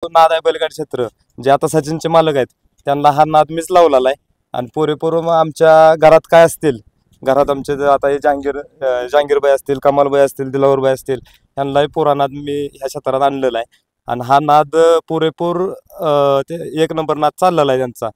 नाद आहे बैलगाडी क्षेत्र जे आता सचिनचे मालक आहेत त्यांना हा नाद मीच लावलेला आहे आणि पुरेपूर मग आमच्या घरात काय असतील घरात आमचे आता हे जहांगीरबाई असतील, कमालबाई असतील, दिलावरबाई असतील यांनाही पुरा नाद मी ह्या क्षेत्रात आणलेला आहे आणि हा नाद पुरेपूर ते एक नंबर नाद चाललेला आहे त्यांचा.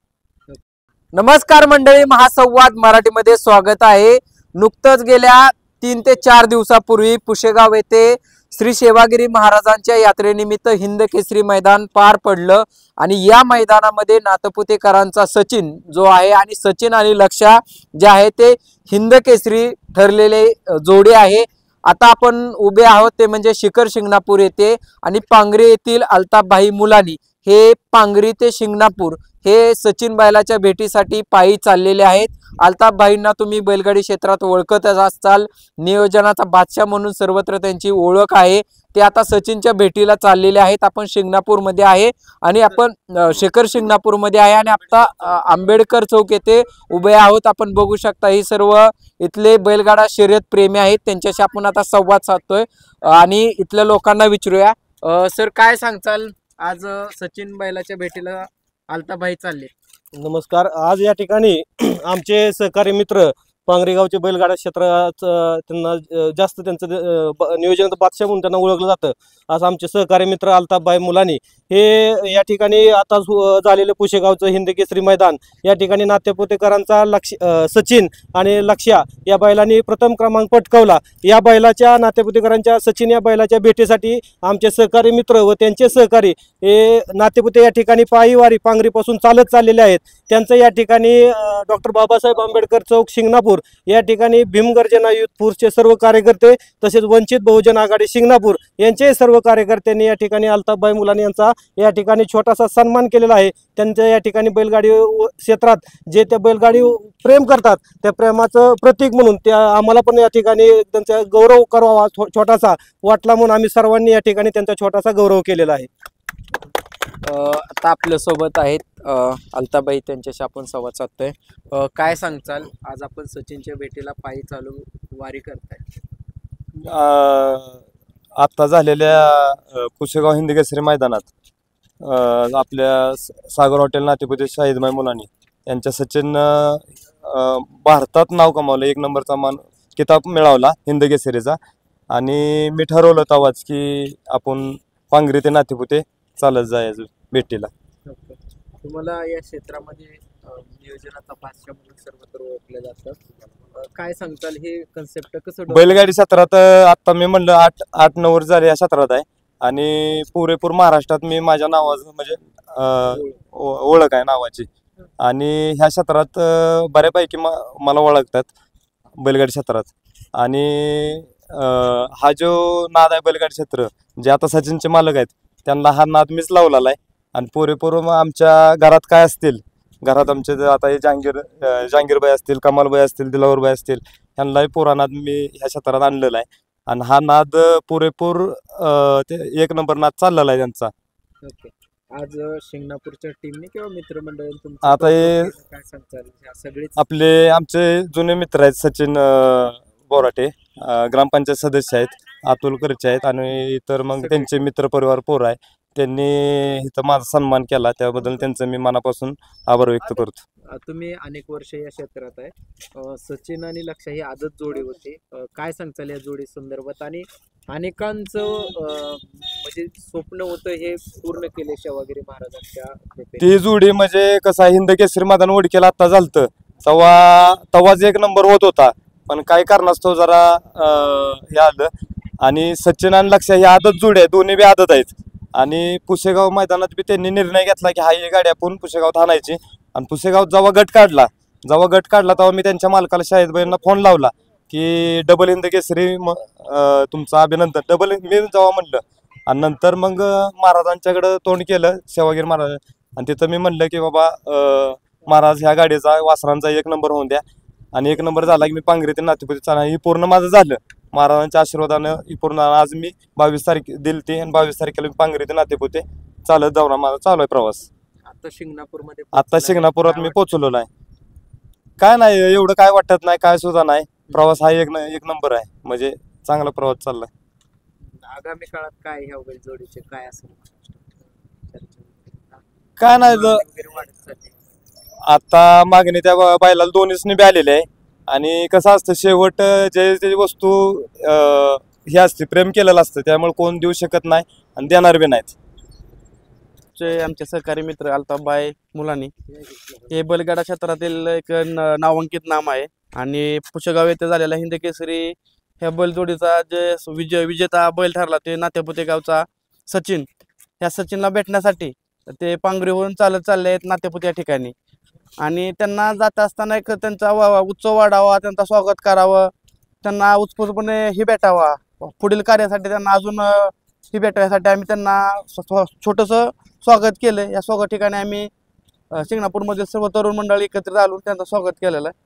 नमस्कार मंडळी, महासंवाद मराठीमध्ये स्वागत आहे. नुकतंच गेल्या 3 ते 4 दिवसापूर्वी पुशेगाव येथे श्री सेवागिरी महाराजांच्या यात्रेनिमित्त हिंद केसरी मैदान पार पडलं आणि या मैदानामध्ये नातपुतेकरांचा सचिन जो आहे आणि सचिन आणि लक्षा जे आहे ते हिंद केसरी ठरलेले जोडी आहे. आता आपण उभे आहोत ते म्हणजे शिखर शिंगणापूर येथे आणि पांगरी येथील अल्ताफभाई मुलानी हे पांगरी ते शिंगणापूर हे सचिन बैलाच्या भेटीसाठी पायी चाललेले आहेत. अल्ताफभाईंना तुम्ही बैलगाडी क्षेत्रात ओळखतच असाल, नियोजनाचा बादशाह म्हणून सर्वत्र त्यांची ओळख आहे. ते आता सचिनच्या भेटीला चाललेले आहेत. आपण शिंगणापूरमध्ये आहे आणि आपण शिखर शिंगणापूरमध्ये आहे आणि आता आंबेडकर चौक येथे उभे आहोत. आपण बघू शकता ही सर्व इथले बैलगाडा शर्यत प्रेमी आहेत, त्यांच्याशी आपण आता संवाद साधतोय आणि इथल्या लोकांना विचारूया. सर, काय सांगचाल, आज सचिन बैलाच्या भेटीला अल्ताफभाई चालले? नमस्कार. आज या ठिकाणी आमचे सहकारी मित्र पांगरी गावचे बैलगाडा क्षेत्रात त्यांना जास्त त्यांचं नियोजनाचं बादशाह म्हणून त्यांना ओळखलं जातं. आज आमचे सहकारी मित्र अल्ताफभाई मुलानी हे या ठिकाणी आता झालेलं पुशेगावचं हिंद केसरी मैदान या ठिकाणी नातेपुतेकरांचा सचिन आणि लक्ष्या या बैलांनी प्रथम क्रमांक पटकावला. या बैलाच्या नातेपुतेकरांच्या सचिन या बैलाच्या भेटीसाठी आमचे सहकारी मित्र व त्यांचे सहकारी हे नातेपुते या ठिकाणी पायीवारी पांगरीपासून चालत चाललेले आहेत. त्यांचं या ठिकाणी डॉक्टर बाबासाहेब आंबेडकर चौक शिंगणापूर या ठिकाणी भीमगर्जना युथपूरचे सर्व कार्यकर्ते तसेच वंचित बहुजन आघाडी शिंगणापूर यांचे सर्व कार्यकर्त्यांनी या ठिकाणी अल्ताफभाई मुलानी यांचा या ठिकाणी छोटासा सन्मान केलेला आहे. त्यांच्या या ठिकाणी बैलगाडी क्षेत्रात जे त्या बैलगाडी प्रेम करतात त्या प्रेमाचं प्रतीक म्हणून त्या आम्हाला पण या ठिकाणी त्यांचा गौरव करावा छोटासा वाटला म्हणून आम्ही सर्वांनी या ठिकाणी त्यांचा छोटासा गौरव केलेला आहे. आता आपल्या सोबत आहेत अल्ताफभाई, त्यांच्याशी आपण संवाद साधतोय. काय सांगचाल, आज आपण सचिनच्या भेटीला पायी चालू वारी करताय? आत्ता झालेल्या पुशेगाव हिंद केसरी मैदानात आपल्या सागर हॉटेल नातेपुते शाहिदभाई मुलानी यांच्या सचिन भारतात नाव कमावलं, 1 नंबरचा किताब मिळवला हिंद केसरीचा आणि मी ठरवलं तेव्हाच की आपण पांगरी ते नातेपुते चालत जायचं भेटीला. तुम्हाला या क्षेत्रामध्ये नियोजनाचा बादशाह म्हणून सर्वत्र ओळखलं जातं. काय सांगताल, हे कन्सेप्ट कसं? बैलगाडी क्षेत्रात आता मी म्हणलं 8-9 वर्ष झाले या क्षेत्रात आहे आणि पुरेपूर महाराष्ट्रात मी माझ्या नावाचं म्हणजे ओळख आहे नावाची आणि ह्या क्षेत्रात बऱ्यापैकी मला ओळखतात बैलगाडी क्षेत्रात. आणि हा जो नाद आहे बैलगाडी क्षेत्र जे आता सचिनचे मालक आहेत त्यांना हा नाद मीच लावलेला आहे आणि पुरेपूर मग आमच्या घरात काय असतील घरात आमचे आता हे जहांगीरबाई असतील, कमालबाई असतील, दिलावरबाई असतील यांनाही पुरा नाद मी ह्या क्षेत्रात आणलेला आहे आणि हा नाद पुरेपूर ते 1 नंबर नाद चाललेला आहे त्यांचा. आज शिंगणापूरच्या टीमने किंवा मित्रमंडळाने आता हे काय सांगताल? सगळे आपले आमचे जुने मित्र आहेत, सचिन बोराटे ग्रामपंचायत सदस्य आहेत, अतुल करचे आहेत आणि इतर मग त्यांचे मित्र परिवार पोर आहे. त्यांनी इथं माझा सन्मान केला त्याबद्दल त्यांचं मी मनापासून आभार व्यक्त करतो. तुम्ही अनेक वर्ष या क्षेत्रात आहे. सचिन आणि लक्ष्या ही आदत जोडी होती. काय सांगताल या जोडी संदर्भात? आणि अनेकांचं म्हणजे स्वप्न होतं हे पूर्ण केले सेवागिरी महाराजांच्या. ती जोडी म्हणजे कसं हिंद केसरी मैदान ओळखेला आता झालतं तेव्हाच 1 नंबर होत होता, पण काही कारणास्तव जरा हे आलं आणि सचिन आणि लक्ष्या ही आदत जोडी आहे, दोन्ही बी आदत आहेत आणि पुशेगाव मैदानात बी त्यांनी निर्णय घेतला की ही गाडी आपण पुशेगावात आणायची. आणि पुशेगावात जेव्हा गट काढला तेव्हा मी त्यांच्या मालकाला शाहिदभाईंना फोन लावला की डबल हिंद केसरी तुमचं अभिनंदन डबल मी जेव्हा म्हणलं आणि नंतर मग महाराजांच्याकडं तोंड केलं सेवागिरी महाराज आणि तिथं मी म्हणलं की बाबा महाराज ह्या गाडीचा वासरांचा 1 नंबर होऊन द्या आणि 1 नंबर झाला की मी पांगरी ते नातेपुते चालणार. ही पूर्ण माझं झालं महाराजांच्या आशीर्वादानं. ही पूर्ण आज मी 22 तारीख दिलती आणि 22 तारखेला मी पांगरी ते नातेपुते चालत जाऊन माझा चालू आहे प्रवास. आता शिंगणापुरात मी पोहोचलेलो आहे. काय नाही एवढं काय वाटत नाही, काय सुद्धा नाही. प्रवास हा एक नंबर आहे, म्हणजे चांगला प्रवास चाललाय. आगामी काळात काय ह्या बैल जोडीचे काय असेल? काय नाही आता मागणी त्या बैलाला दोन्हीच बी आलेले आहे आणि कसं असतं शेवट जे जे वस्तू हे असते प्रेम केलेलं असतं त्यामुळे कोण देऊ शकत नाही आणि देणार बी नाहीत. आमचे सहकारी मित्र अल्ताफबाई मुलानी हे बैलगाडा क्षेत्रातील एक नामांकित नाम आहे आणि पुशेगाव येथे झालेला हिंद केसरी ह्या बैलजोडीचा जे विजेता बैल ठरला ते नातेपुते गावचा सचिन. ह्या सचिनला भेटण्यासाठी ते पांगरीवरून चालत चालले आहेत नातेपुते या ठिकाणी आणि त्यांना जात असताना एक त्यांचा उत्सव वाढावा, त्यांचा स्वागत करावं, त्यांना उत्स्फूर्तपणे ही भेटावा, पुढील कार्यासाठी त्यांना अजून ही भेटण्यासाठी आम्ही त्यांना छोटंसं स्वागत केलं. या स्वागत ठिकाणी आम्ही शिंगणापूरमधील सर्व तरुण मंडळी एकत्रित आलो त्यांचं स्वागत केलेलं आहे.